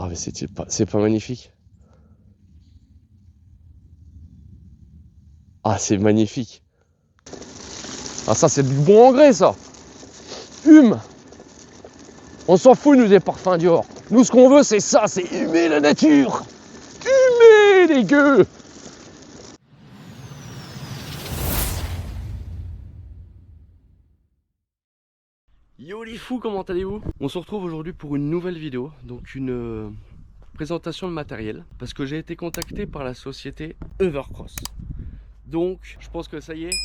Ah mais c'est pas magnifique. Ah c'est magnifique. Ah ça c'est du bon engrais ça. Hume. On s'en fout nous des parfums Dior. Nous ce qu'on veut c'est ça, c'est humer la nature. Humer les gueux. Yo les fous, comment allez-vous? On se retrouve aujourd'hui pour une nouvelle vidéo, donc une présentation de matériel, parce que j'ai été contacté par la société Evercross. Donc je pense que ça y est,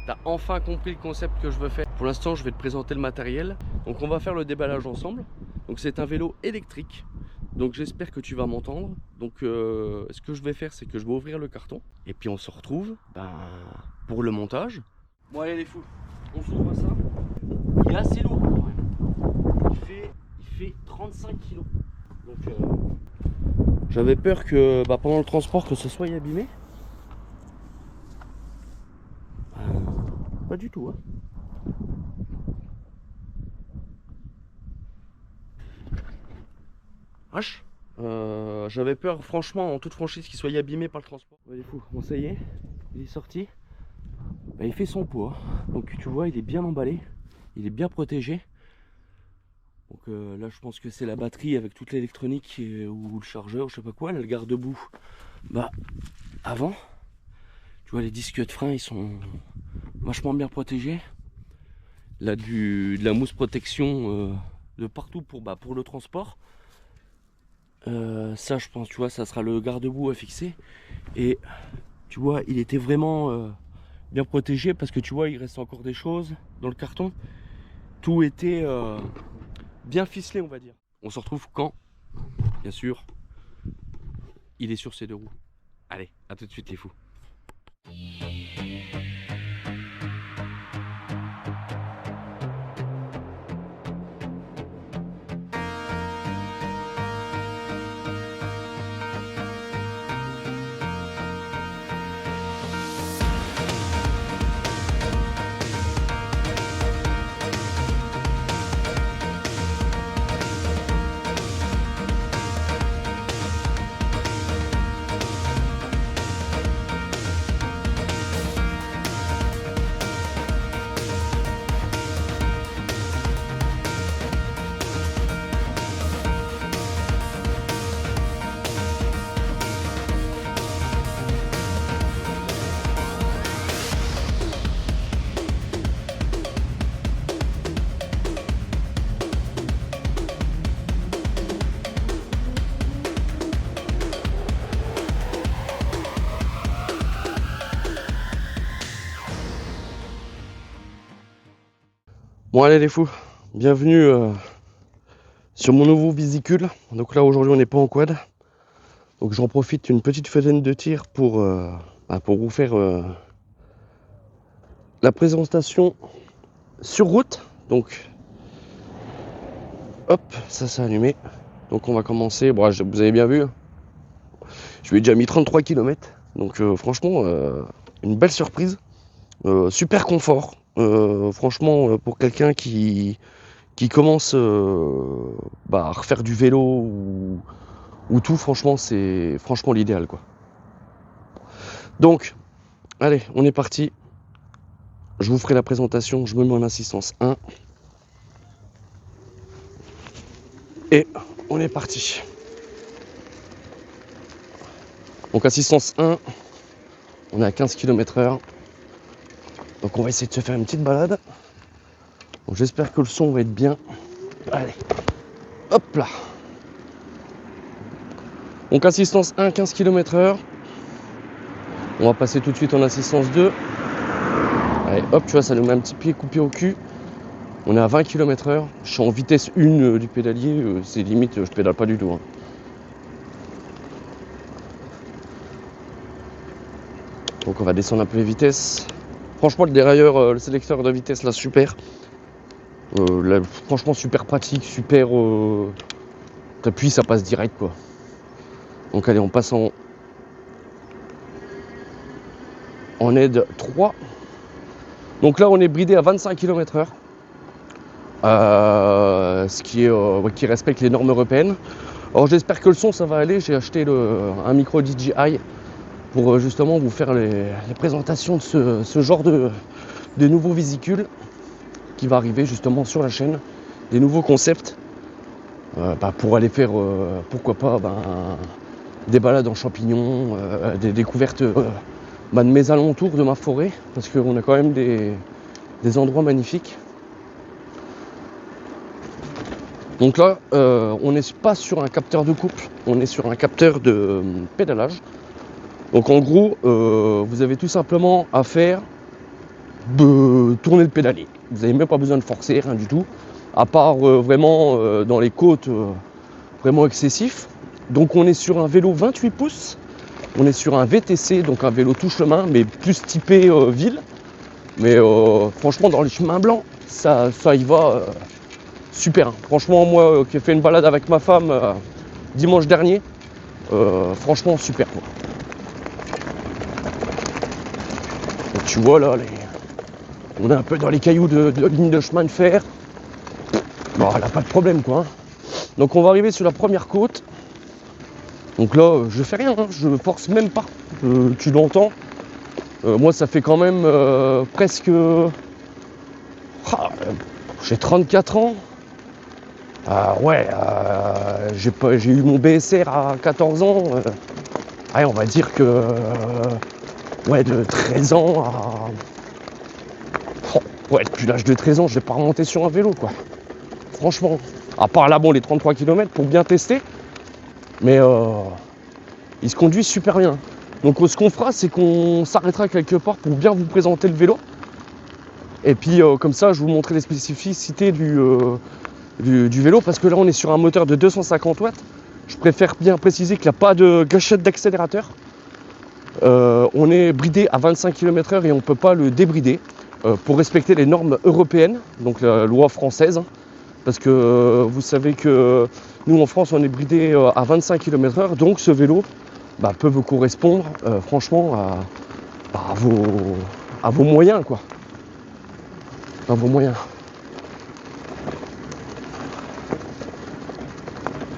t'as enfin compris le concept que je veux faire. Pour l'instant je vais te présenter le matériel, donc on va faire le déballage ensemble. Donc c'est un vélo électrique, donc j'espère que tu vas m'entendre. Donc ce que je vais faire c'est que je vais ouvrir le carton, et puis on se retrouve pour le montage. Bon allez les fous, on s'ouvre ça. Il est assez lourd quand même. Il fait 35 kg. Donc j'avais peur que pendant le transport que ce soit abîmé. Pas du tout hein. H. J'avais peur franchement en toute franchise qu'il soit abîmé par le transport. Ouais, les fous. Bon ça y est, il est sorti. Il fait son poids. Donc tu vois il est bien emballé. Il est bien protégé. Donc là je pense que c'est la batterie avec toute l'électronique ou le chargeur, je sais pas quoi, là, le garde-boue. Avant, tu vois les disques de frein ils sont vachement bien protégés. Là de la mousse protection de partout pour le transport. Ça je pense tu vois ça sera le garde-boue à fixer. Et tu vois il était vraiment bien protégé parce que tu vois il reste encore des choses dans le carton. Tout était bien ficelé on va dire. On se retrouve quand, bien sûr, il est sur ses deux roues. Allez, à tout de suite les fous. Bon allez les fous, bienvenue sur mon nouveau vésicule. Donc là aujourd'hui on n'est pas en quad. Donc j'en profite d'une petite fenêtre de tir pour vous faire la présentation sur route. Donc hop, ça s'est allumé. Donc on va commencer, vous avez bien vu, je lui ai déjà mis 33 km. Donc franchement une belle surprise, super confort. Franchement pour quelqu'un qui commence à refaire du vélo ou tout, franchement c'est franchement l'idéal quoi. Donc allez on est parti, je vous ferai la présentation, je me mets en assistance 1 et on est parti. Donc assistance 1, on est à 15 km/h. Donc on va essayer de se faire une petite balade. Donc j'espère que le son va être bien. Allez, hop là. Donc assistance 1, 15 km/h. On va passer tout de suite en assistance 2. Allez, hop, tu vois, ça nous met un petit pied coupé au cul. On est à 20 km/h. Je suis en vitesse 1 du pédalier. C'est limite, je pédale pas du tout. Hein. Donc on va descendre un peu les vitesses. Franchement, le dérailleur, le sélecteur de vitesse, là, super. Là, franchement, super pratique, super. T'appuies, ça passe direct, quoi. Donc allez, on passe en aide 3. Donc là, on est bridé à 25 km/h. Ce qui respecte les normes européennes. Alors j'espère que le son ça va aller, j'ai acheté un micro DJI pour justement vous faire les présentations de ce genre de nouveaux véhicules qui va arriver justement sur la chaîne, des nouveaux concepts pour aller faire pourquoi pas des balades en champignons, des découvertes de mes alentours, de ma forêt, parce qu'on a quand même des endroits magnifiques. Donc là, on n'est pas sur un capteur de couple, on est sur un capteur de pédalage. Donc en gros, vous avez tout simplement à faire tourner le pédalier. Vous n'avez même pas besoin de forcer, rien du tout, à part vraiment dans les côtes vraiment excessifs. Donc on est sur un vélo 28 pouces, on est sur un VTC, donc un vélo tout chemin, mais plus typé ville. Mais franchement, dans les chemins blancs, ça y va super. Franchement, moi qui ai fait une balade avec ma femme dimanche dernier, franchement super quoi. Donc, tu vois là, on est un peu dans les cailloux de ligne de chemin de fer. Bon, là, pas de problème quoi. Hein. Donc on va arriver sur la première côte. Donc là, je fais rien, hein, je force même pas. Tu l'entends. Moi, ça fait quand même presque... j'ai 34 ans. J'ai eu mon BSR à 14 ans. On va dire que... de 13 ans à... depuis l'âge de 13 ans, je vais pas remonter sur un vélo, quoi. Franchement. À part là, les 33 km pour bien tester. Mais il se conduit super bien. Donc ce qu'on fera, c'est qu'on s'arrêtera quelque part pour bien vous présenter le vélo. Et puis comme ça, je vous montrerai les spécificités du vélo. Parce que là, on est sur un moteur de 250 watts. Je préfère bien préciser qu'il n'y a pas de gâchette d'accélérateur. On est bridé à 25 km/h et on ne peut pas le débrider pour respecter les normes européennes, donc la loi française. Parce que vous savez que nous en France on est bridé à 25 km/h, donc ce vélo peut vous correspondre franchement à vos moyens quoi. À vos moyens.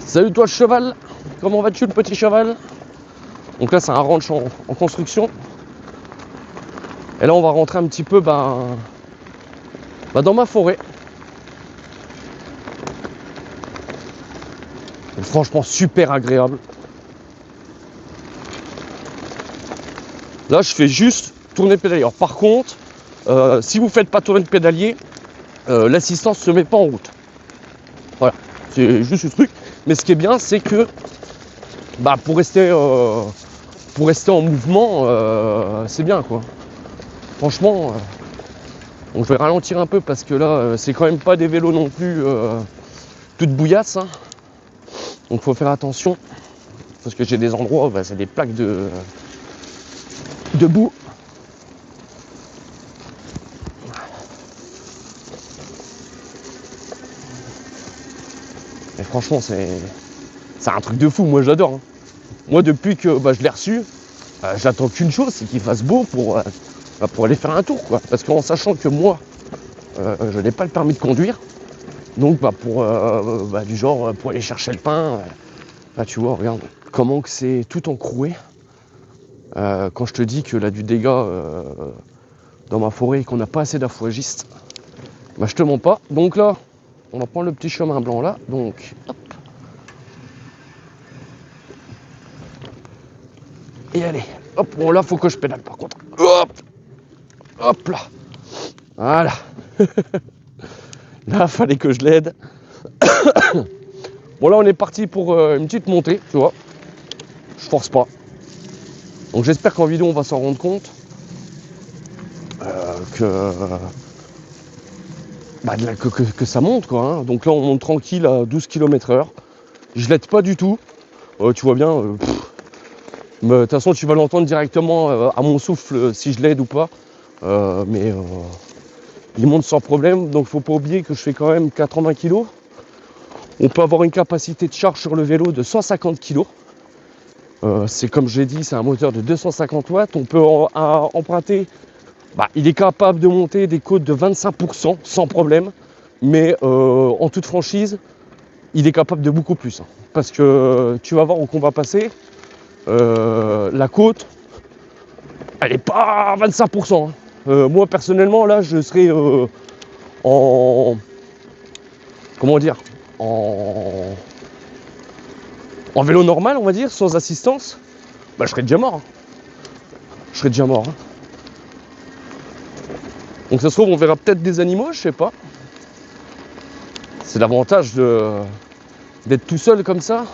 Salut toi cheval, comment vas-tu le petit cheval? Donc là c'est un ranch en construction. Et là on va rentrer un petit peu dans ma forêt. Et franchement super agréable. Là je fais juste tourner le pédalier. Alors, par contre, si vous ne faites pas tourner le pédalier, l'assistance ne se met pas en route. Voilà, c'est juste ce truc. Mais ce qui est bien, c'est que pour rester en mouvement, c'est bien quoi. Franchement, je vais ralentir un peu parce que là, c'est quand même pas des vélos non plus toutes bouillasses. Hein. Donc faut faire attention parce que j'ai des endroits où c'est des plaques de boue. Et franchement c'est un truc de fou, moi j'adore. Hein. Moi depuis que je l'ai reçu, j'attends qu'une chose, c'est qu'il fasse beau pour aller faire un tour quoi. Parce qu'en sachant que moi je n'ai pas le permis de conduire, donc pour du genre pour aller chercher le pain, là tu vois, regarde comment que c'est tout encroué. Quand je te dis que là du dégât dans ma forêt et qu'on n'a pas assez d'affouagistes, je te mens pas. Donc là, on va prendre le petit chemin blanc là. Donc hop. Et allez, hop, bon là faut que je pédale par contre. Hop là. Voilà. Là fallait que je l'aide. Bon là on est parti pour une petite montée, tu vois. Je force pas. Donc j'espère qu'en vidéo on va s'en rendre compte que ça monte quoi. Hein. Donc là on monte tranquille à 12 km/h. Je l'aide pas du tout. Tu vois bien. De toute façon tu vas l'entendre directement à mon souffle si je l'aide ou pas. Mais il monte sans problème. Donc faut pas oublier que je fais quand même 80 kg. On peut avoir une capacité de charge sur le vélo de 150 kg. C'est comme j'ai dit, c'est un moteur de 250 watts. On peut emprunter. Il est capable de monter des côtes de 25% sans problème. Mais en toute franchise, il est capable de beaucoup plus. Hein. Parce que tu vas voir où on va passer, la côte, elle n'est pas à 25%. Hein. Moi personnellement, là, je serais en... Comment dire, en vélo normal, on va dire, sans assistance, bah, je serais déjà mort. Hein. Je serais déjà mort. Hein. Donc ça se trouve, on verra peut-être des animaux, je sais pas. C'est l'avantage d'être tout seul comme ça.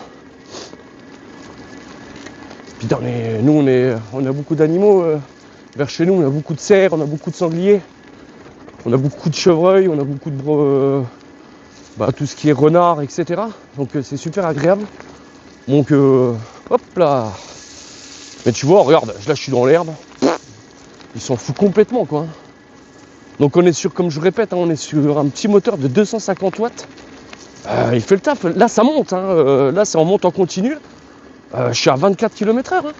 Putain, nous, on a beaucoup d'animaux. Vers chez nous, on a beaucoup de cerfs, on a beaucoup de sangliers. On a beaucoup de chevreuils, on a beaucoup de... tout ce qui est renard, etc. Donc c'est super agréable. Donc hop là. Mais tu vois, regarde, là je suis dans l'herbe. Il s'en fout complètement quoi. Donc on est sur, comme je répète, hein, on est sur un petit moteur de 250 watts. Il fait le taf. Là ça monte, hein. Là c'est en monte en continu. Je suis à 24 km/h. Hein.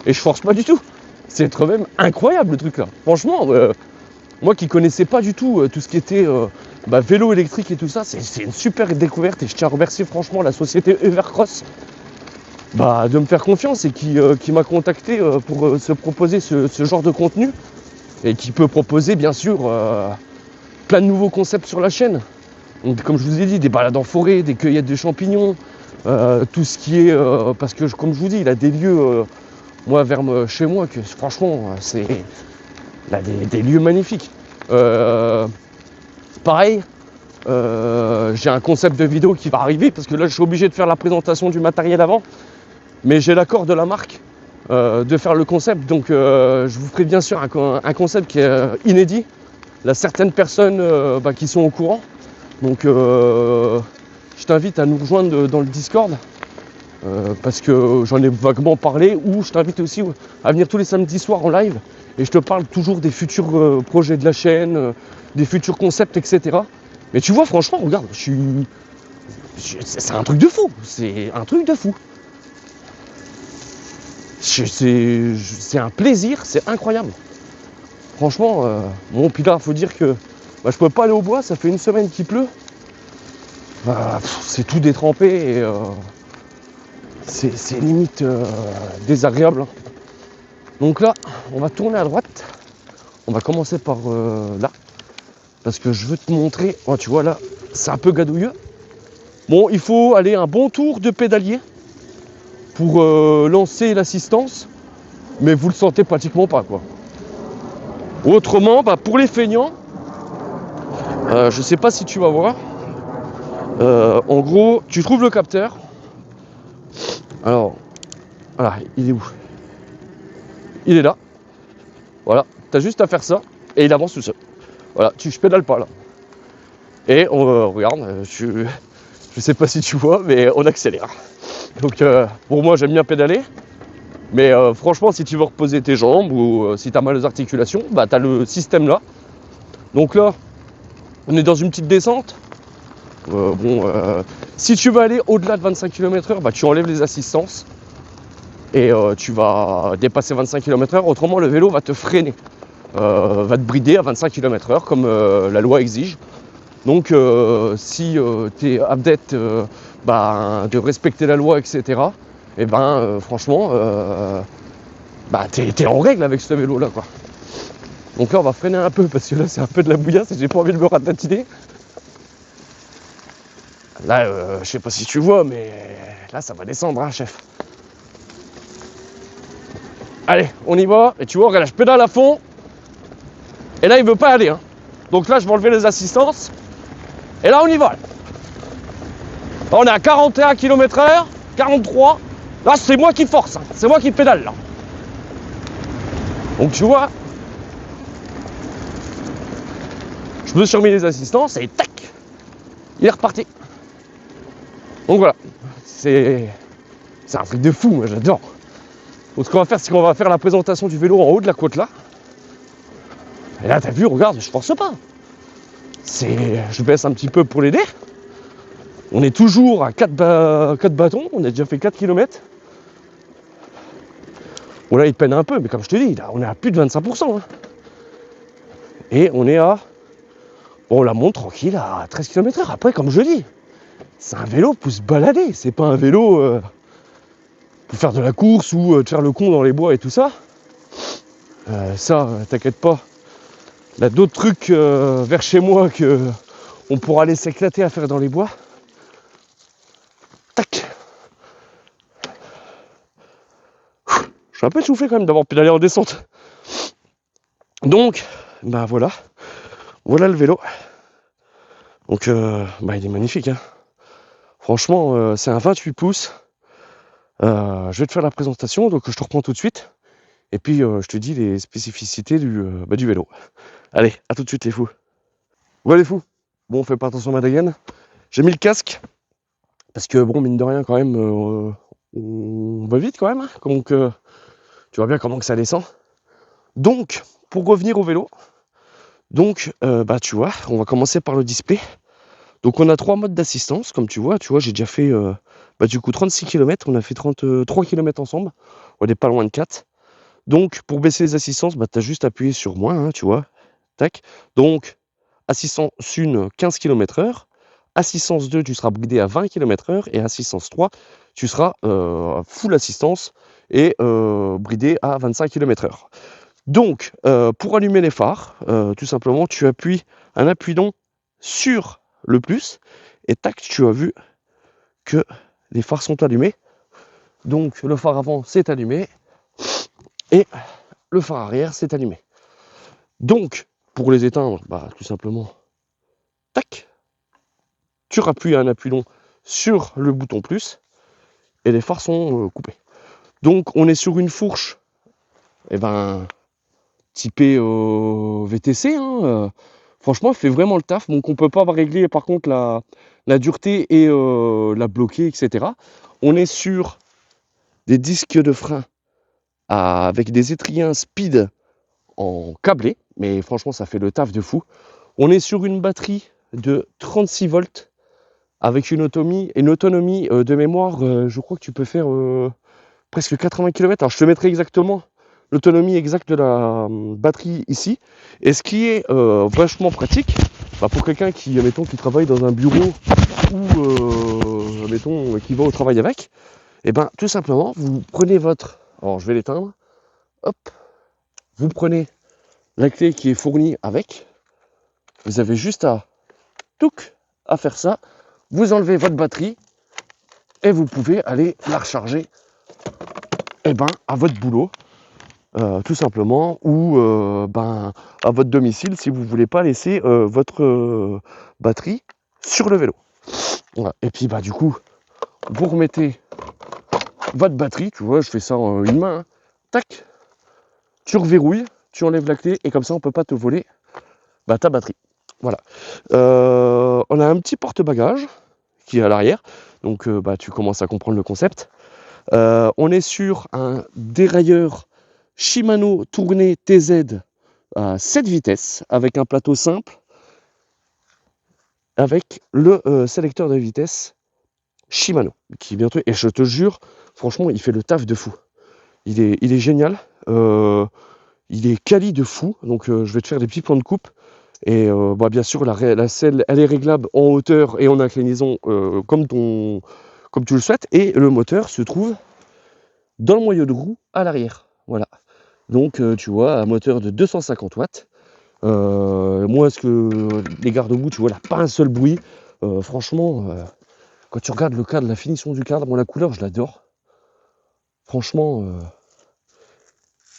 Et je force pas du tout. C'est quand même incroyable le truc là. Franchement, moi qui connaissais pas du tout tout ce qui était vélo électrique et tout ça, c'est une super découverte et je tiens à remercier franchement la société Evercross de me faire confiance et qui m'a contacté pour se proposer ce genre de contenu et qui peut proposer bien sûr plein de nouveaux concepts sur la chaîne. Donc, comme je vous ai dit, des balades en forêt, des cueillettes de champignons, tout ce qui est... parce que comme je vous dis, il a des lieux, chez moi, que franchement, c'est... Il a des lieux magnifiques. Pareil, j'ai un concept de vidéo qui va arriver parce que là je suis obligé de faire la présentation du matériel avant, mais j'ai l'accord de la marque de faire le concept, donc je vous ferai bien sûr un concept qui est inédit. Là, certaines personnes qui sont au courant, donc je t'invite à nous rejoindre dans le Discord parce que j'en ai vaguement parlé, ou je t'invite aussi à venir tous les samedis soirs en live et je te parle toujours des futurs projets de la chaîne, des futurs concepts, etc. Mais tu vois, franchement, regarde, c'est un truc de fou. C'est un truc de fou. C'est un plaisir, c'est incroyable. Franchement, bon, puis là, faut dire que je peux pas aller au bois, ça fait une semaine qu'il pleut. C'est tout détrempé et c'est limite désagréable. Hein. Donc là, on va tourner à droite. On va commencer par là. Parce que je veux te montrer, oh, tu vois là, c'est un peu gadouilleux. Bon, il faut aller un bon tour de pédalier pour lancer l'assistance, mais vous le sentez pratiquement pas quoi. Autrement, pour les feignants, je sais pas si tu vas voir, en gros, tu trouves le capteur. Alors, voilà, il est où? Il est là. Voilà, t'as juste à faire ça et il avance tout seul. Voilà, je pédale pas là. Et on regarde, je sais pas si tu vois, mais on accélère. Donc pour moi j'aime bien pédaler. Mais franchement, si tu veux reposer tes jambes ou si tu as mal aux articulations, tu as le système là. Donc là, on est dans une petite descente. Si tu veux aller au-delà de 25 km/h, tu enlèves les assistances. Et tu vas dépasser 25 km/h. Autrement, le vélo va te freiner. Va te brider à 25 km/h comme la loi exige. Donc si tu es adepte de respecter la loi, etc., et franchement, t'es en règle avec ce vélo là quoi. Donc là on va freiner un peu parce que là c'est un peu de la bouillasse et j'ai pas envie de me ratatiner. Là je sais pas si tu vois, mais là ça va descendre hein, chef. Allez, on y va, et tu vois, regarde là, je pédale à fond. Et là il veut pas aller hein. Donc là je vais enlever les assistances. Et là on y va là. On est à 41 km/h, 43. Là c'est moi qui force, hein. C'est moi qui pédale là. Donc tu vois, je me suis remis les assistances et tac, il est reparti. Donc voilà, c'est un truc de fou, moi j'adore. Donc ce qu'on va faire, c'est qu'on va faire la présentation du vélo en haut de la côte là. Et là t'as vu, regarde, je force pas. Je baisse un petit peu pour l'aider. On est toujours à 4 bâtons, on a déjà fait 4 km. Bon là il peine un peu, mais comme je te dis, là, on est à plus de 25%. Hein. Et on est à... On la monte tranquille à 13 km/h. Après, comme je dis, C'est un vélo pour se balader, c'est pas un vélo pour faire de la course ou de faire le con dans les bois et tout ça. Ça, t'inquiète pas. Il y a d'autres trucs vers chez moi que on pourra aller s'éclater à faire dans les bois. Tac. Je suis un peu essoufflé quand même d'avoir pédalé en descente. Donc, bah voilà. Voilà le vélo. Donc, il est magnifique. Hein. Franchement, c'est un 28 pouces. Je vais te faire la présentation, donc je te reprends tout de suite. Et puis, je te dis les spécificités du vélo. Allez, à tout de suite les fous. Ouais les fous. Bon, on fait pas attention à ma dégaine. J'ai mis le casque. Parce que bon, mine de rien quand même, on va vite quand même. Hein. Donc, tu vois bien comment que ça descend. Donc, pour revenir au vélo, donc, tu vois, on va commencer par le display. Donc, on a 3 modes d'assistance, comme tu vois, j'ai déjà fait, du coup, 36 km, on a fait 33 km ensemble, on n'est pas loin de 4. Donc, pour baisser les assistances, tu as juste appuyé sur moins, hein, tu vois, tac. Donc, assistance 1, 15 km/h, assistance 2, tu seras bridé à 20 km/h, et assistance 3, tu seras full assistance et bridé à 25 km/h. Donc, pour allumer les phares, tout simplement, tu appuies un appui-don sur le plus, et tac, tu as vu que les phares sont allumés. Donc, le phare avant s'est allumé, et le phare arrière s'est allumé. Donc, pour les éteindre, tout simplement, tac, tu rappuies un appui-don sur le bouton plus, et les phares sont coupés. Donc, on est sur une fourche, typé VTC, hein, franchement, elle fait vraiment le taf. Donc, on peut pas régler par contre la dureté et la bloquer, etc. On est sur des disques de frein avec des étriens speed en câblé, mais franchement, ça fait le taf de fou. On est sur une batterie de 36 volts avec une autonomie de mémoire, je crois que tu peux faire presque 80 km. Alors, je te mettrai exactement l'autonomie exacte de la batterie ici. Et ce qui est vachement pratique, pour quelqu'un qui travaille dans un bureau ou qui va au travail avec, tout simplement, vous prenez alors je vais l'éteindre, hop, vous prenez la clé qui est fournie avec, vous avez juste à faire ça, vous enlevez votre batterie et vous pouvez aller la recharger à votre boulot. Tout simplement, ou à votre domicile si vous ne voulez pas laisser votre batterie sur le vélo. Voilà. Et puis du coup, vous remettez votre batterie, tu vois, je fais ça en une main, hein. Tac, tu reverrouilles, tu enlèves la clé et comme ça on ne peut pas te voler ta batterie. Voilà. On a un petit porte-bagages qui est à l'arrière, donc tu commences à comprendre le concept. On est sur un dérailleur Shimano tourné TZ à 7 vitesses avec un plateau simple avec le sélecteur de vitesse Shimano qui bientôt, et je te jure franchement il fait le taf de fou, il est génial, il est quali de fou, donc je vais te faire des petits plans de coupe et bien sûr la selle elle est réglable en hauteur et en inclinaison comme tu le souhaites, et le moteur se trouve dans le moyeu de roue à l'arrière, voilà. Donc tu vois, un moteur de 250 watts. Moi, les garde-boue, tu vois, là, pas un seul bruit. Franchement, quand tu regardes le cadre, la finition du cadre, la couleur, je l'adore. Franchement,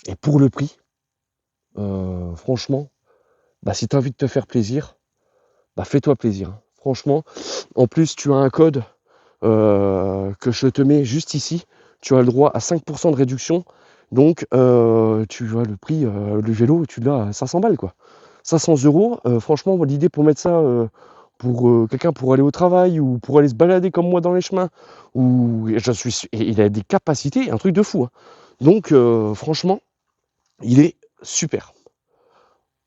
et pour le prix, franchement, si tu as envie de te faire plaisir, fais-toi plaisir. Hein. Franchement, en plus, tu as un code que je te mets juste ici. Tu as le droit à 5% de réduction. Donc, tu vois le prix, le vélo, tu l'as à 500 balles, quoi. 500 €. Franchement, l'idée pour mettre ça pour quelqu'un pour aller au travail ou pour aller se balader comme moi dans les chemins, et il a des capacités, un truc de fou. Hein. Donc, franchement, il est super.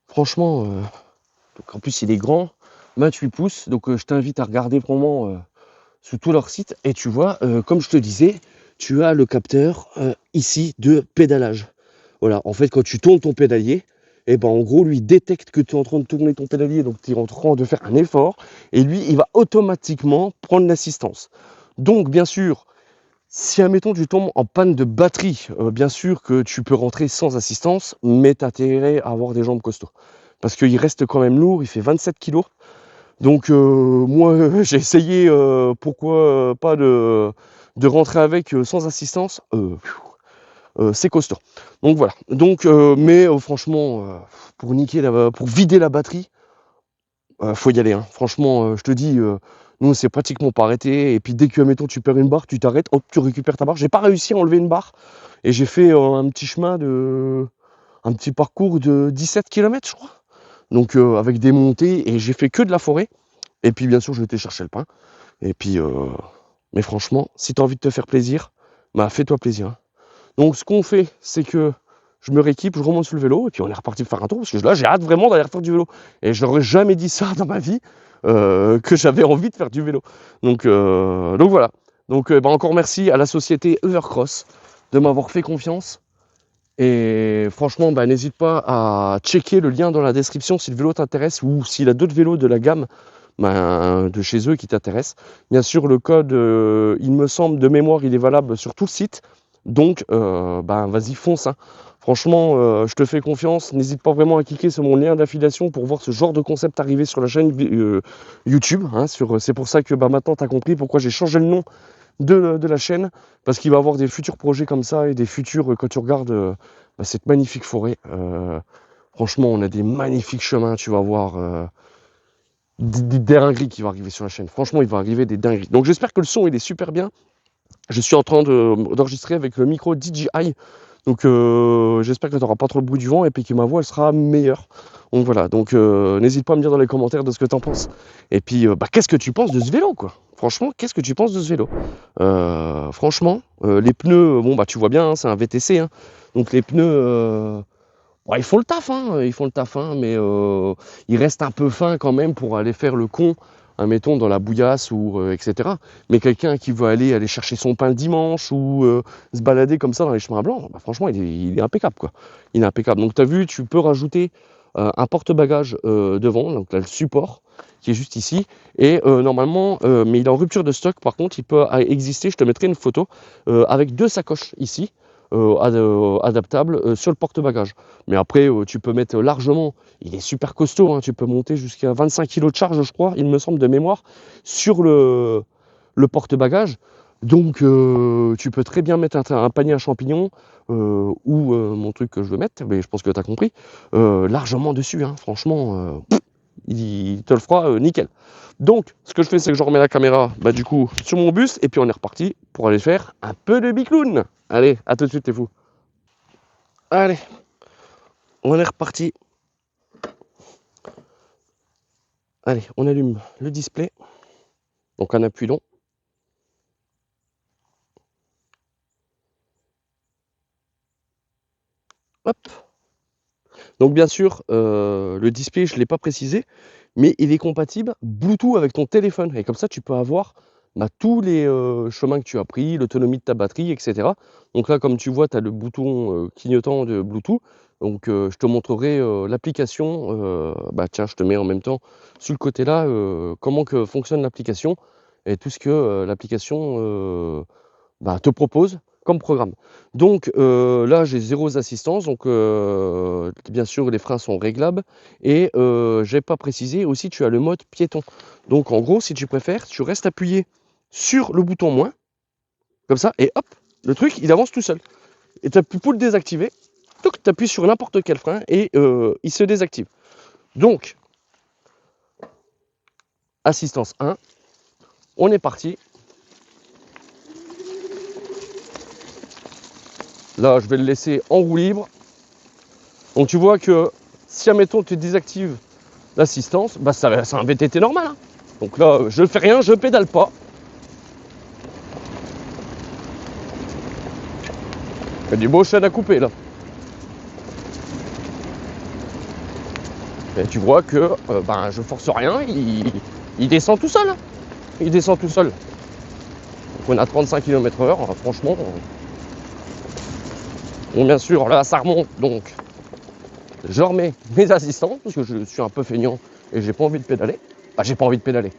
Franchement, donc en plus, il est grand, 28 pouces. Donc, je t'invite à regarder vraiment sur tout leur site. Et tu vois, comme je te disais, tu as le capteur ici de pédalage. Voilà, en fait, quand tu tournes ton pédalier, et ben en gros lui il détecte que tu es en train de tourner ton pédalier, donc tu es en train de faire un effort, et lui il va automatiquement prendre l'assistance. Donc bien sûr, si admettons tu tombes en panne de batterie, bien sûr que tu peux rentrer sans assistance, mais tu as intérêt à avoir des jambes costauds. Parce qu'il reste quand même lourd, il fait 27 kg. Donc moi j'ai essayé, pourquoi pas de rentrer avec sans assistance. C'est costaud. Donc voilà. Donc, mais franchement, pour vider la batterie, faut y aller. Hein. Franchement, je te dis, nous c'est pratiquement pas arrêté. Et puis dès que mettons tu perds une barre, tu t'arrêtes, hop, tu récupères ta barre. J'ai pas réussi à enlever une barre et j'ai fait un petit parcours de 17 km, je crois. Donc avec des montées, et j'ai fait que de la forêt. Et puis bien sûr, je vais te chercher le pain. Et puis, mais franchement, si tu as envie de te faire plaisir, bah fais-toi plaisir. Hein. Donc ce qu'on fait, c'est que je me rééquipe, je remonte sur le vélo, et puis on est reparti faire un tour, parce que là j'ai hâte vraiment d'aller faire du vélo. Et je n'aurais jamais dit ça dans ma vie, que j'avais envie de faire du vélo. Donc voilà. Donc bah, encore merci à la société Evercross de m'avoir fait confiance. Et franchement, bah, n'hésite pas à checker le lien dans la description si le vélo t'intéresse, ou s'il a d'autres vélos de la gamme de chez eux qui t'intéressent. Bien sûr, le code, il me semble, de mémoire, il est valable sur tout le site. Donc, vas-y, fonce. Hein. Franchement, je te fais confiance. N'hésite pas vraiment à cliquer sur mon lien d'affiliation pour voir ce genre de concept arriver sur la chaîne YouTube. Hein, c'est pour ça que maintenant, tu as compris pourquoi j'ai changé le nom de la chaîne. Parce qu'il va y avoir des futurs projets comme ça et des futurs, quand tu regardes cette magnifique forêt. Franchement, on a des magnifiques chemins, tu vas voir. Des dingueries qui vont arriver sur la chaîne. Franchement, il va arriver des dingueries. Donc j'espère que le son, il est super bien. Je suis en train d'enregistrer avec le micro DJI. Donc j'espère que tu n'auras pas trop de bruit du vent et puis que ma voix elle sera meilleure. Donc voilà, donc n'hésite pas à me dire dans les commentaires de ce que tu en penses. Et puis qu'est-ce que tu penses de ce vélo quoi? Franchement, qu'est-ce que tu penses de ce vélo? Franchement, les pneus, bon bah tu vois bien, hein, c'est un VTC. Hein, donc les pneus, ils font le taf, hein, mais ils restent un peu fins quand même pour aller faire le con, hein, mettons dans la bouillasse ou etc. Mais quelqu'un qui veut aller chercher son pain le dimanche ou se balader comme ça dans les chemins blancs, franchement, il est impeccable, quoi. Il est impeccable. Donc, tu as vu, tu peux rajouter un porte-bagages devant, donc là, le support qui est juste ici. Et normalement, mais il est en rupture de stock, par contre, il peut exister, je te mettrai une photo, avec 2 sacoches ici. Adaptable sur le porte-bagages. Mais après, tu peux mettre largement, il est super costaud, hein, tu peux monter jusqu'à 25 kg de charge, je crois, il me semble de mémoire, sur le porte-bagages. Donc, tu peux très bien mettre un panier à champignons ou mon truc que je veux mettre, mais je pense que tu as compris, largement dessus. Hein, franchement, il te le fera nickel. Donc, ce que je fais, c'est que je remets la caméra du coup sur mon bus et puis on est reparti pour aller faire un peu de bicloun. Allez, à tout de suite, t'es fou. Allez, on est reparti. Allez, on allume le display. Donc un appui long. Hop. Donc bien sûr, le display, je ne l'ai pas précisé, mais il est compatible Bluetooth avec ton téléphone. Et comme ça, tu peux avoir tous les chemins que tu as pris, l'autonomie de ta batterie, etc. Donc là, comme tu vois, tu as le bouton clignotant de Bluetooth. Donc je te montrerai l'application. Tiens, je te mets en même temps sur le côté là comment que fonctionne l'application et tout ce que l'application te propose comme programme. Donc là, j'ai 0 assistance, donc bien sûr, les freins sont réglables. Et je n'ai pas précisé, aussi, tu as le mode piéton. Donc en gros, si tu préfères, tu restes appuyé sur le bouton moins, comme ça, et hop, le truc, il avance tout seul. Et pour le désactiver, tu appuies sur n'importe quel frein et il se désactive. Donc, assistance 1, on est parti. Là, je vais le laisser en roue libre. Donc tu vois que si, admettons, tu désactives l'assistance, c'est un VTT normal. Hein. Donc là, je ne fais rien, je pédale pas. Il y a du beau chêne à couper là. Et tu vois que je force rien, il descend tout seul. Hein. Il descend tout seul. Donc on a 35 km/h, franchement. Bon, bien sûr, là ça remonte, donc je remets mes assistants, parce que je suis un peu feignant et j'ai pas envie de pédaler. Ah, j'ai pas envie de pédaler.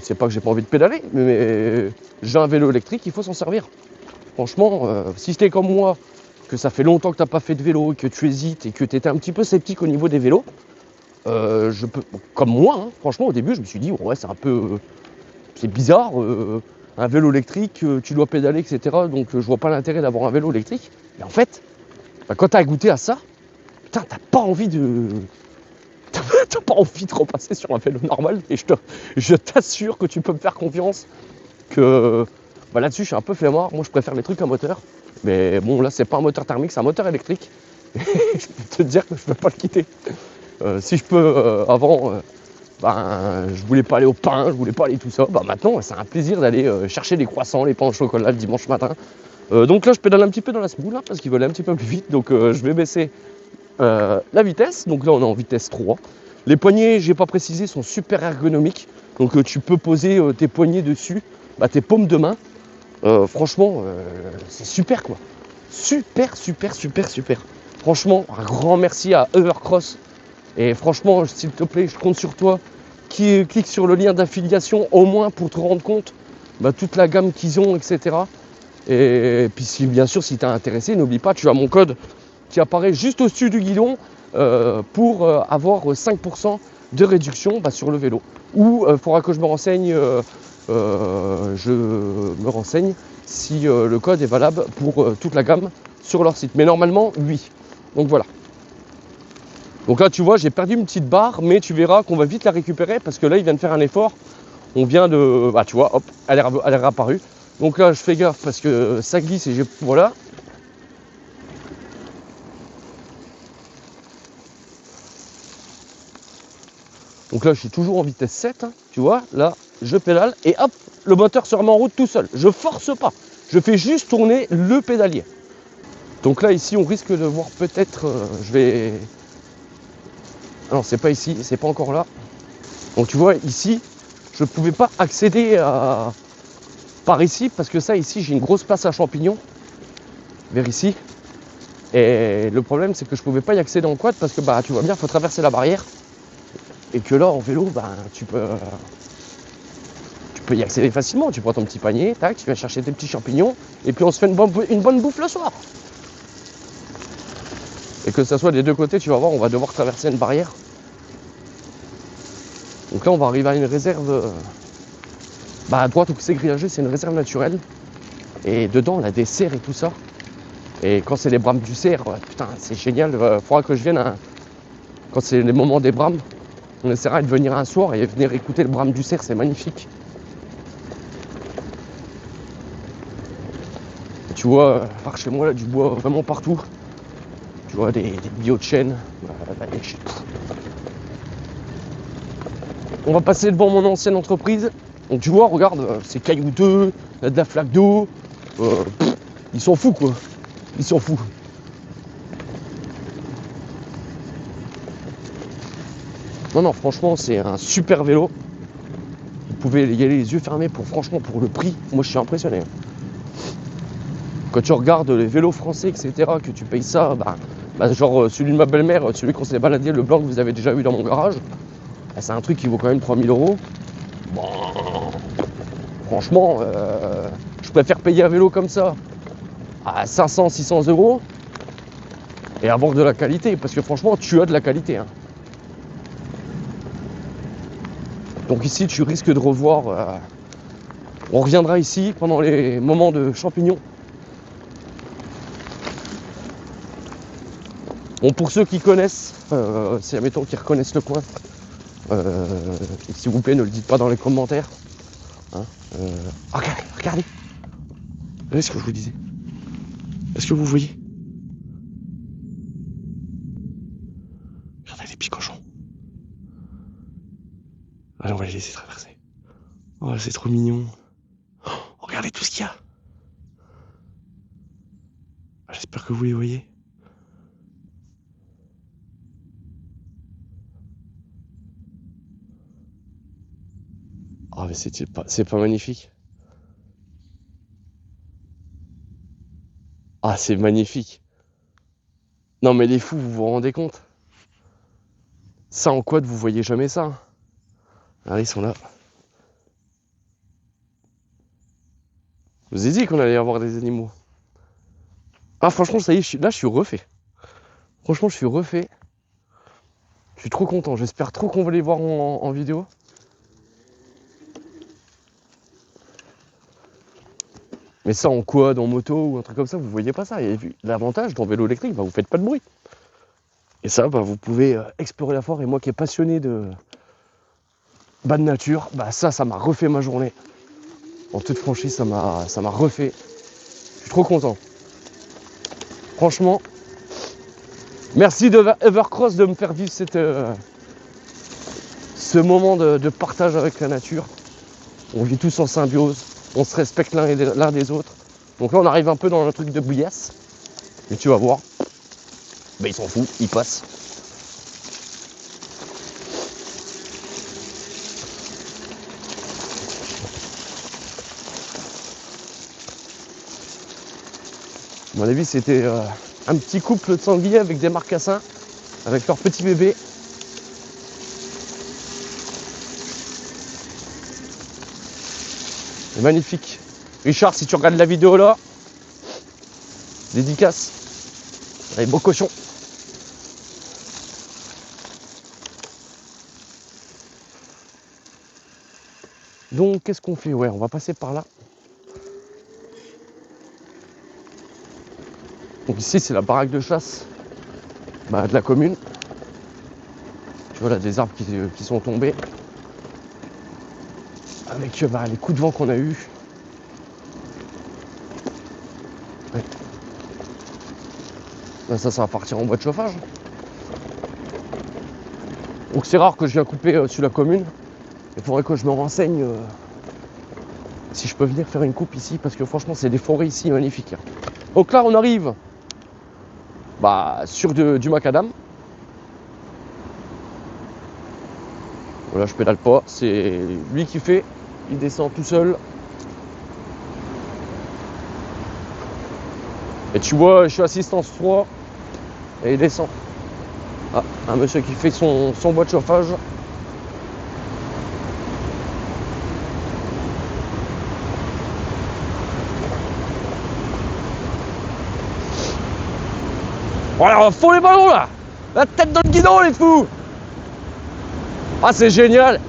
C'est pas que j'ai pas envie de pédaler, mais j'ai un vélo électrique, il faut s'en servir. Franchement, si t'es comme moi, que ça fait longtemps que t'as pas fait de vélo, que tu hésites et que tu étais un petit peu sceptique au niveau des vélos, comme moi, hein, franchement, au début, je me suis dit, ouais, c'est un peu, c'est bizarre, un vélo électrique, tu dois pédaler, etc. Donc, je vois pas l'intérêt d'avoir un vélo électrique. Et en fait, quand t'as goûté à ça, putain, t'as pas envie de repasser sur un vélo normal. Et je t'assure que tu peux me faire confiance que là-dessus, je suis un peu flemmard. Moi, je préfère les trucs à moteur. Mais bon, là, c'est pas un moteur thermique, c'est un moteur électrique. Et je peux te dire que je peux pas le quitter. Si je peux, avant, je voulais pas aller au pain, je voulais pas aller tout ça. Maintenant, c'est un plaisir d'aller chercher des croissants, les pains au chocolat le dimanche matin. Donc là, je pédale un petit peu dans la semoule, parce qu'il veut aller un petit peu plus vite. Donc je vais baisser la vitesse. Donc là, on est en vitesse 3. Les poignets, j'ai pas précisé, sont super ergonomiques. Donc tu peux poser tes poignets dessus, tes paumes de main. Franchement, c'est super quoi. Super, super, super, super. Franchement, un grand merci à Evercross. Et franchement, s'il te plaît, je compte sur toi. Clique sur le lien d'affiliation au moins pour te rendre compte toute la gamme qu'ils ont, etc. Et puis si, bien sûr, si tu es intéressé, n'oublie pas, tu as mon code qui apparaît juste au-dessus du guidon pour avoir 5% de réduction sur le vélo. Ou il faudra que je me renseigne, si le code est valable pour toute la gamme sur leur site. Mais normalement, oui. Donc voilà. Donc là, tu vois, j'ai perdu une petite barre, mais tu verras qu'on va vite la récupérer parce que là, il vient de faire un effort. On vient de... tu vois, hop, elle est réapparue. Donc là, je fais gaffe parce que ça glisse et j'ai... Voilà. Donc là, je suis toujours en vitesse 7, hein, tu vois. Là, je pédale et hop, le moteur se remet en route tout seul. Je force pas. Je fais juste tourner le pédalier. Donc là, ici, on risque de voir peut-être... je vais... Ah non, c'est pas ici, c'est pas encore là. Donc tu vois, ici, je ne pouvais pas accéder par ici, parce que ça, ici, j'ai une grosse place à champignons, vers ici. Et le problème, c'est que je ne pouvais pas y accéder en quad, parce que, tu vois bien, il faut traverser la barrière. Et que là, en vélo, tu peux y accéder facilement. Tu prends ton petit panier, tac, tu viens chercher tes petits champignons, et puis on se fait une bonne bouffe le soir. Et que ça soit des deux côtés, tu vas voir, on va devoir traverser une barrière. Donc là, on va arriver à une réserve... à droite où c'est grillagé, c'est une réserve naturelle. Et dedans, on a des cerfs et tout ça. Et quand c'est les brames du cerf, putain, c'est génial. Il faudra que je vienne quand c'est les moments des brames. On essaiera de venir un soir et venir écouter le brame du cerf, c'est magnifique. Et tu vois, par chez moi, là, du bois vraiment partout. Tu vois, des billots de chêne. On va passer devant mon ancienne entreprise. Donc tu vois, regarde, c'est caillouteux, il y a de la flaque d'eau. Ils sont fous, quoi. Ils sont fous. Non, franchement, c'est un super vélo. Vous pouvez y aller les yeux fermés pour le prix. Moi, je suis impressionné. Quand tu regardes les vélos français, etc., que tu payes ça, genre celui de ma belle-mère, celui qu'on s'est baladé, le blanc que vous avez déjà vu dans mon garage, c'est un truc qui vaut quand même 3000 €. Bon, franchement, je préfère payer un vélo comme ça à 500, 600 € et avoir de la qualité, parce que franchement, tu as de la qualité. Hein. Donc ici, tu risques de revoir... on reviendra ici pendant les moments de champignons. Bon, pour ceux qui connaissent, c'est admettons qui reconnaissent le coin, s'il vous plaît, ne le dites pas dans les commentaires. Hein, regardez. Regardez ce que je vous disais. Est-ce que vous voyez? Regardez les petits cochons. Allez, on va les laisser traverser. Oh, c'est trop mignon. Oh, regardez tout ce qu'il y a. J'espère que vous les voyez. Ah, mais c'est pas magnifique. Ah, c'est magnifique. Non mais les fous, vous vous rendez compte? Ça en quad, vous voyez jamais ça. Ah, ils sont là. Je vous ai dit qu'on allait avoir des animaux. Ah franchement, ça y est, là je suis refait. Franchement, je suis refait. Je suis trop content. J'espère trop qu'on va les voir en vidéo. Mais ça en quad, en moto ou un truc comme ça, vous voyez pas ça. Et l'avantage dans vélo électrique, bah, vous faites pas de bruit. Et ça, bah, vous pouvez explorer la forêt. Et moi qui est passionné de nature, bah ça m'a refait ma journée. En toute franchise, ça m'a refait. Je suis trop content. Franchement, merci de Evercross de me faire vivre ce moment de partage avec la nature. On vit tous en symbiose, on se respecte l'un des autres. Donc là, on arrive un peu dans un truc de bouillasse. Mais tu vas voir, bah, il s'en fout, il passe. À mon avis, c'était un petit couple de sangliers avec des marcassins, avec leur petit bébé. C'est magnifique. Richard, si tu regardes la vidéo là, dédicace. Allez, beau cochon. Donc, qu'est-ce qu'on fait? Ouais, on va passer par là. Donc ici, c'est la baraque de chasse de la commune. Tu vois là, des arbres qui sont tombés. Avec les coups de vent qu'on a eu. Ouais. Là, ça va partir en bois de chauffage. Donc c'est rare que je viens couper sur la commune. Il faudrait que je me renseigne si je peux venir faire une coupe ici, parce que franchement, c'est des forêts ici magnifiques. Donc là, on arrive sur du macadam. Voilà, je pédale pas, c'est lui qui fait. Il descend tout seul. Et tu vois, je suis assistance 3 et il descend. Ah, un monsieur qui fait son bois de chauffage. Voilà, faut les ballons là. La tête dans le guidon, les fous. Ah, c'est génial.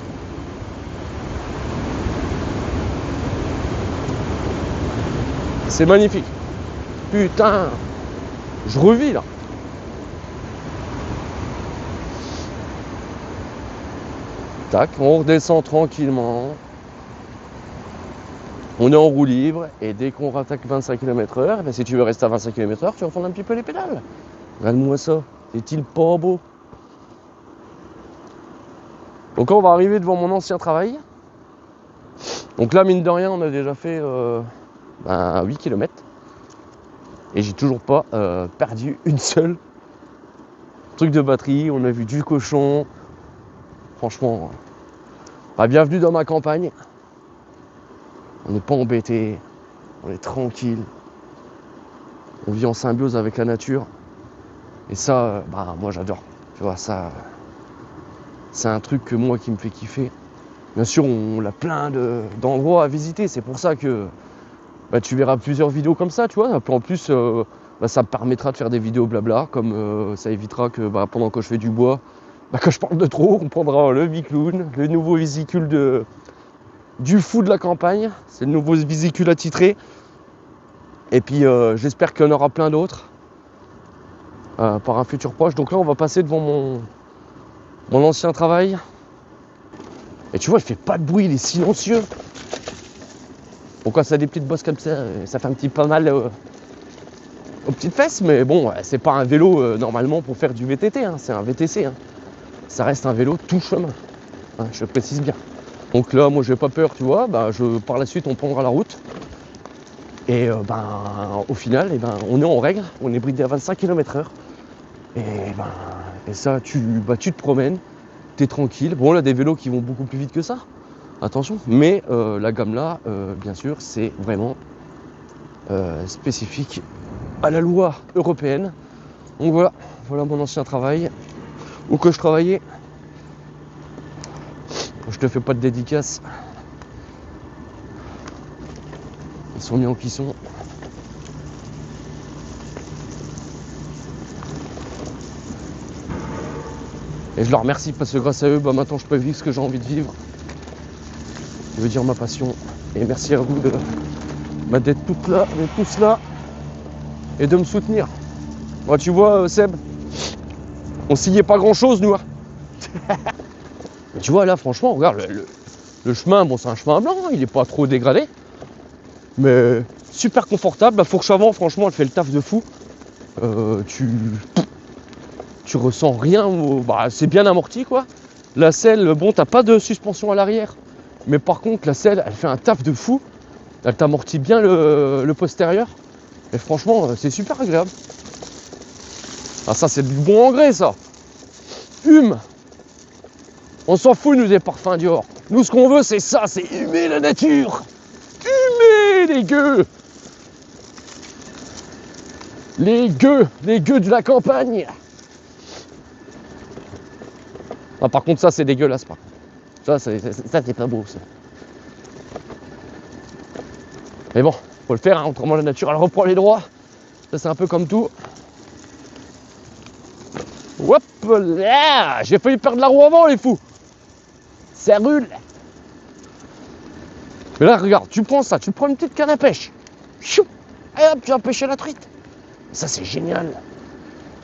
C'est magnifique. Putain, je revis là. Tac, on redescend tranquillement. On est en roue libre et dès qu'on rattaque 25 km/h, si tu veux rester à 25 km/h, tu retournes un petit peu les pédales. Regarde-moi ça, est-il pas beau? Donc là, on va arriver devant mon ancien travail. Donc là, mine de rien, on a déjà fait 8 km. Et j'ai toujours pas perdu une seule truc de batterie. On a vu du cochon. Franchement, bienvenue dans ma campagne. On n'est pas embêté, on est tranquille. On vit en symbiose avec la nature. Et ça, moi j'adore. Tu vois, ça, c'est un truc que moi qui me fait kiffer. Bien sûr, on a plein d'endroits à visiter. C'est pour ça que tu verras plusieurs vidéos comme ça, tu vois. En plus, ça me permettra de faire des vidéos blabla, comme ça évitera que pendant que je fais du bois, que je parle de trop, on prendra le Bicloun, le nouveau vésicule du fou de la campagne. C'est le nouveau vésicule attitré. Et puis j'espère qu'il y en aura plein d'autres par un futur proche. Donc là, on va passer devant mon ancien travail. Et tu vois, il fait pas de bruit, il est silencieux. Pourquoi ça a des petites bosses comme ça fait un petit peu mal aux petites fesses. Mais bon, c'est pas un vélo normalement pour faire du VTT, hein, c'est un VTC. Hein. Ça reste un vélo tout chemin, hein, je précise bien. Donc là, moi, j'ai pas peur, tu vois. Par la suite, on prendra la route. Et au final, on est en règle. On est bridé à 25 km/h. Et ça, tu te promènes, t'es tranquille. Bon, là, des vélos qui vont beaucoup plus vite que ça. Attention. Mais la gamme là, bien sûr, c'est vraiment spécifique à la loi européenne. Donc voilà, voilà mon ancien travail, où que je travaillais. Je te fais pas de dédicace. Ils sont mis en cuisson. Et je leur remercie parce que grâce à eux, maintenant je peux vivre ce que j'ai envie de vivre. Je veux dire ma passion. Et merci à vous d'être tous là et de me soutenir. Moi, tu vois, Seb, on sillait pas grand chose, nous. Hein. Mais tu vois, là, franchement, regarde, le chemin, bon, c'est un chemin blanc, hein, il est pas trop dégradé. Mais super confortable. La fourche avant, franchement, elle fait le taf de fou. Tu ressens rien. C'est bien amorti, quoi. La selle, bon, t'as pas de suspension à l'arrière. Mais par contre, la selle, elle fait un taf de fou. Elle t'amortit bien le postérieur. Et franchement, c'est super agréable. Ah, ça, c'est du bon engrais, ça. Hume. On s'en fout, nous, des parfums Dior. Nous, ce qu'on veut, c'est ça, c'est humer la nature. Humer les gueux. Les gueux de la campagne. Ah, par contre, ça, c'est dégueulasse, pas. Ça, c'est pas beau, ça. Mais bon, faut le faire, hein, autrement la nature, elle reprend les droits. Ça, c'est un peu comme tout. Hop là, j'ai failli perdre la roue avant, les fous. Ça roule. Mais là, regarde, tu prends ça, tu prends une petite canne à pêche. Chou, et hop, tu vas pêcher la truite. Ça, c'est génial.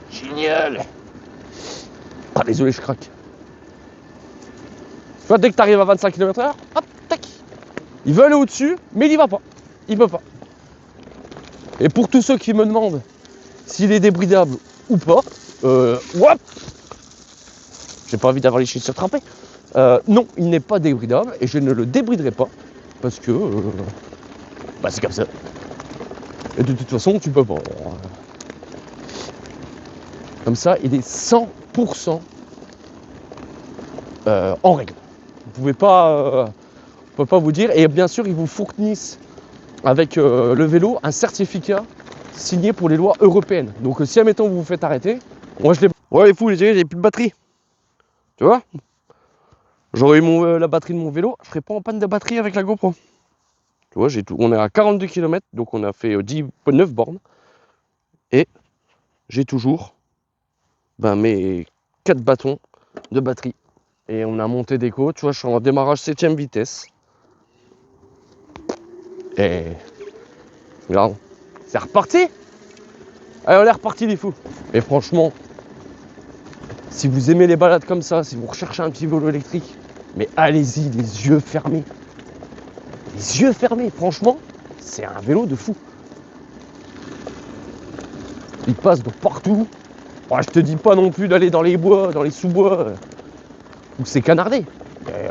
Génial. Ah, désolé, je craque. Tu vois, dès que tu arrives à 25 km/h, hop, tac. Il veut aller au-dessus, mais il y va pas. Il peut pas. Et pour tous ceux qui me demandent s'il est débridable ou pas, hop, j'ai pas envie d'avoir les chaussures trempées. Non, il n'est pas débridable et je ne le débriderai pas parce que c'est comme ça. Et de toute façon, tu peux pas. Comme ça, il est 100% en règle. Vous pouvez pas, on peut pas vous dire. Et bien sûr, ils vous fournissent avec le vélo un certificat signé pour les lois européennes. Donc si admettons vous vous faites arrêter, moi je l'ai. Ouais les fous, j'ai plus de batterie. Tu vois? J'aurais eu la batterie de mon vélo, je serais pas en panne de batterie avec la GoPro. Tu vois, j'ai tout. On est à 42 km, donc on a fait 9 bornes. Et j'ai toujours mes 4 bâtons de batterie. Et on a monté des côtes, tu vois, je suis en démarrage 7ème vitesse. Et regarde, c'est reparti. Allez, on est reparti les fous. Et franchement, si vous aimez les balades comme ça, si vous recherchez un petit vélo électrique, mais allez-y les yeux fermés. Les yeux fermés, franchement, c'est un vélo de fou. Il passe de partout. Oh, je te dis pas non plus d'aller dans les bois, dans les sous-bois, où c'est canardé. Mais,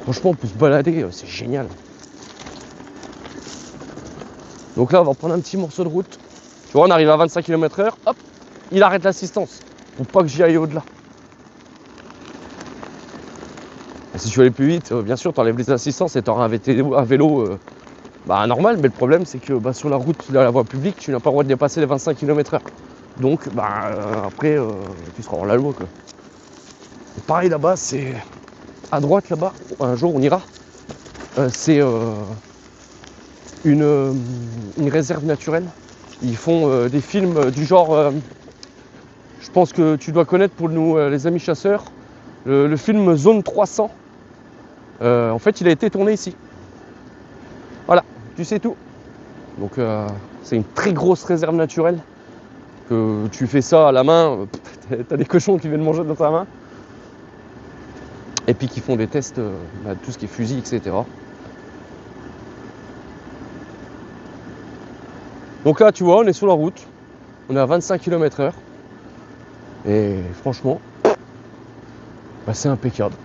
franchement, pour se balader, c'est génial. Donc là, on va prendre un petit morceau de route. Tu vois, on arrive à 25 km/h, hop, il arrête l'assistance. Pour pas que j'y aille au-delà. Et si tu veux aller plus vite, bien sûr, tu enlèves les assistances et tu auras un vélo normal. Mais le problème, c'est que sur la route de la voie publique, tu n'as pas le droit de dépasser les 25 km/h. Donc, après, tu seras hors la loi, quoi. Et pareil là-bas, c'est à droite là-bas. Un jour, on ira. C'est une réserve naturelle. Ils font des films du genre. Je pense que tu dois connaître pour nous, les amis chasseurs, le film Zone 300. En fait, il a été tourné ici. Voilà, tu sais tout. Donc, c'est une très grosse réserve naturelle. Que tu fais ça à la main, t'as des cochons qui viennent manger dans ta main. Et puis qui font des tests, tout ce qui est fusil, etc. Donc là, tu vois, on est sur la route. On est à 25 km/h. Et franchement, c'est impeccable.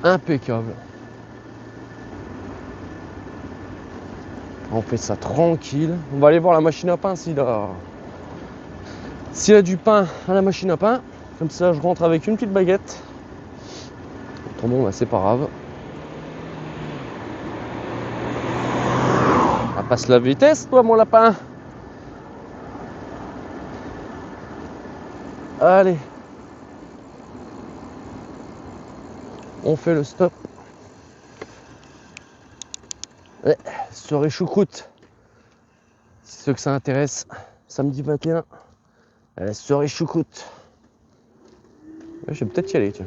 Impeccable. On fait ça tranquille. On va aller voir la machine à pain s'il a du pain à la machine à pain. Comme ça, je rentre avec une petite baguette. Autrement, c'est pas grave. On passe la vitesse, toi, mon lapin. Allez. On fait le stop. Ouais, soirée choucroute. C'est ceux que ça intéresse. Samedi 21. Soirée choucroute. Ouais, je vais peut-être y aller, tiens.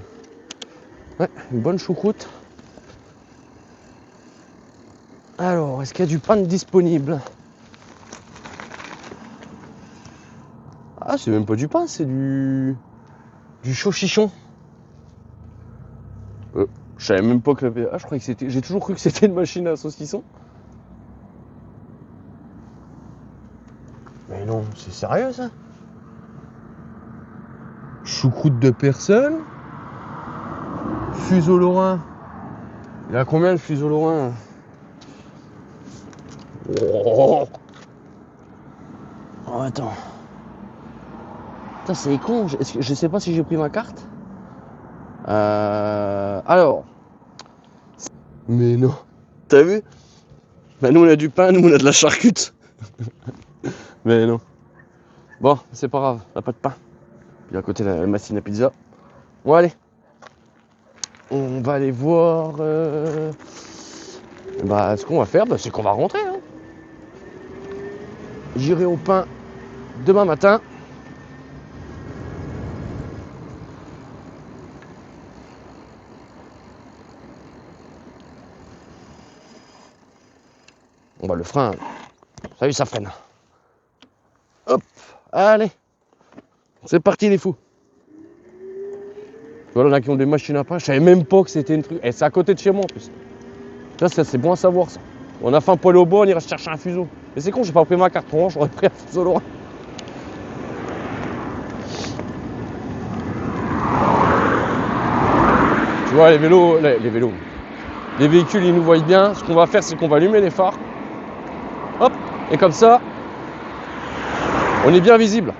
Ouais, une bonne choucroute. Alors, est-ce qu'il y a du pain disponible? Ah, c'est même pas du pain, c'est du saucisson. Je savais même pas que la... Ah, je croyais que c'était... J'ai toujours cru que c'était une machine à saucisson. Mais non, c'est sérieux ça? Choucroute de personne. Fuseau lorrain. Il y a combien de fuseaux lorrain? Oh, attends. Putain, c'est con. Je sais pas si j'ai pris ma carte. Alors. Mais non. T'as vu? Bah nous on a du pain, nous on a de la charcute. Mais non. Bon, c'est pas grave, on a pas de pain. Puis à côté la machine à pizza. Bon allez. On va aller voir. Bah ce qu'on va faire, c'est qu'on va rentrer. Hein. J'irai au pain demain matin. On va le frein. Ça y est, ça freine. Hop, allez. C'est parti les fous. Voilà, il y en a qui ont des machines à pain. Je savais même pas que c'était une truc. Et c'est à côté de chez moi en plus. Ça, c'est bon à savoir ça. On a fait un poil au bois, on ira chercher un fuseau. Mais c'est con, j'ai pas pris ma carte orange, j'aurais pris un fuseau loin. Tu vois, les vélos. Les véhicules, ils nous voient bien. Ce qu'on va faire, c'est qu'on va allumer les phares. Hop, et comme ça, on est bien visible.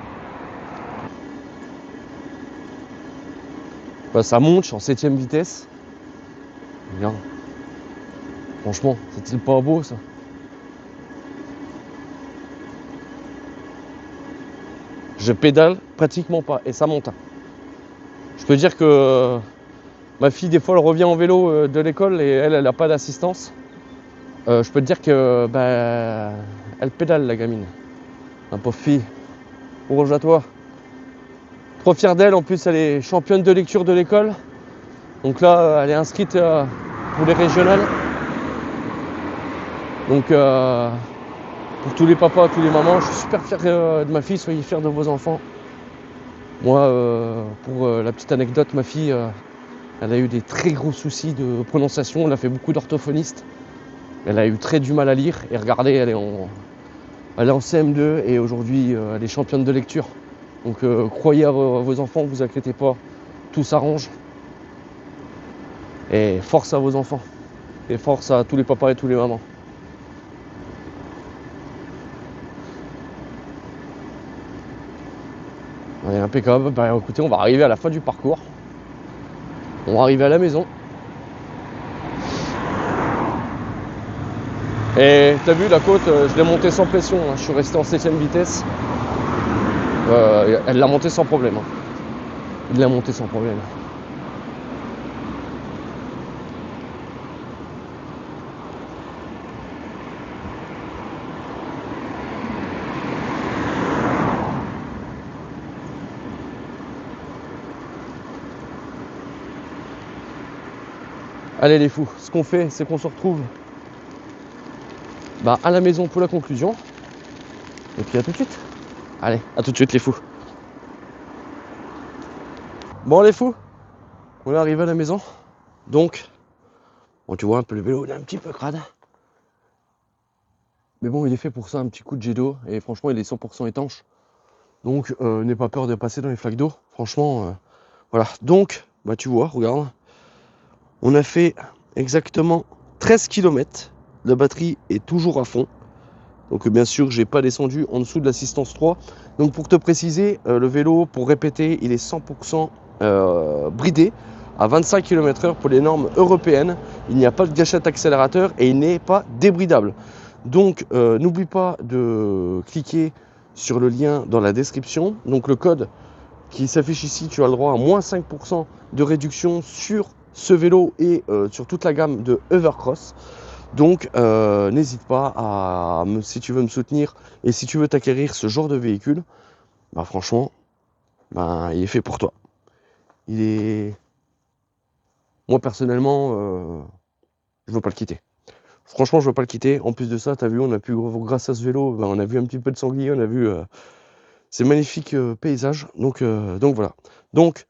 Bah, ça monte, je suis en 7ème vitesse. Regarde. Franchement, c'est-il pas beau ça? Je pédale pratiquement pas et ça monte. Je peux dire que ma fille, des fois, elle revient en vélo de l'école et elle n'a pas d'assistance. Je peux te dire que elle pédale la gamine. Un pauvre fille. Courage à toi. Trop fière d'elle, en plus elle est championne de lecture de l'école. Donc là elle est inscrite pour les régionales. Donc pour tous les papas, tous les mamans, je suis super fier de ma fille, soyez fiers de vos enfants. Moi, pour la petite anecdote, ma fille, elle a eu des très gros soucis de prononciation, elle a fait beaucoup d'orthophonistes. Elle a eu très du mal à lire et regardez, elle est en CM2 et aujourd'hui elle est championne de lecture. Donc croyez à vos enfants, ne vous inquiétez pas, tout s'arrange. Et force à vos enfants. Et force à tous les papas et tous les mamans. Allez, impeccable. Bah écoutez, on va arriver à la fin du parcours. On va arriver à la maison. Et t'as vu la côte, je l'ai montée sans pression, hein. Je suis resté en 7ème vitesse. Elle l'a montée sans problème. Hein. Il l'a montée sans problème. Allez les fous, ce qu'on fait, c'est qu'on se retrouve à la maison pour la conclusion. Et puis à tout de suite. Allez, à tout de suite les fous. Bon les fous, on est arrivé à la maison. Donc, bon tu vois un peu le vélo, il est un petit peu crade. Mais bon, il est fait pour ça, un petit coup de jet d'eau. Et franchement, il est 100% étanche. Donc, n'aie pas peur de passer dans les flaques d'eau. Franchement, voilà. Donc, tu vois, regarde. On a fait exactement 13 km. La batterie est toujours à fond. Donc bien sûr, j'ai pas descendu en dessous de l'assistance 3. Donc pour te préciser, le vélo, pour répéter, il est 100% bridé à 25 km/h pour les normes européennes. Il n'y a pas de gâchette accélérateur et il n'est pas débridable. Donc n'oublie pas de cliquer sur le lien dans la description. Donc le code qui s'affiche ici, tu as le droit à moins 5% de réduction sur ce vélo et sur toute la gamme de Evercross. Donc n'hésite pas si tu veux me soutenir et si tu veux t'acquérir ce genre de véhicule, bah franchement, bah, il est fait pour toi. Moi personnellement, je veux pas le quitter. Franchement, je veux pas le quitter. En plus de ça, tu as vu, on a pu, grâce à ce vélo, bah, on a vu un petit peu de sanglier, on a vu ces magnifiques paysages. Donc voilà. Donc,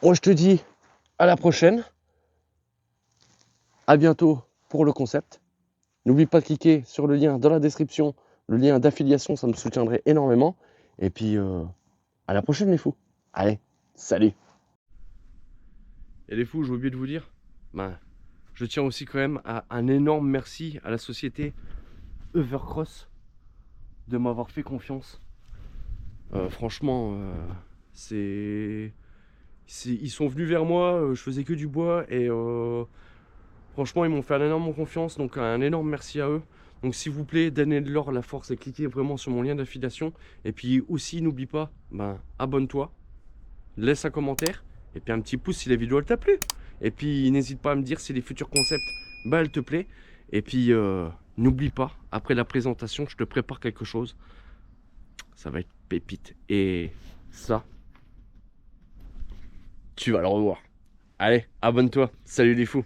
moi je te dis à la prochaine. À bientôt pour le concept. N'oublie pas de cliquer sur le lien dans la description, le lien d'affiliation, ça me soutiendrait énormément. Et puis, à la prochaine les fous. Allez, salut. Et les fous, j'ai oublié de vous dire, ben, je tiens aussi quand même à un énorme merci à la société Evercross de m'avoir fait confiance. Franchement, ils sont venus vers moi, je faisais que du bois et franchement ils m'ont fait un énorme confiance, donc un énorme merci à eux. Donc s'il vous plaît, donnez-leur la force et cliquez vraiment sur mon lien d'affiliation. Et puis aussi n'oublie pas, ben, abonne-toi, laisse un commentaire et puis un petit pouce si la vidéo elle t'a plu. Et puis n'hésite pas à me dire si les futurs concepts bah, elle te plaît. Et puis n'oublie pas, après la présentation, je te prépare quelque chose. Ça va être pépite. Et ça, tu vas le revoir. Allez, abonne-toi. Salut les fous.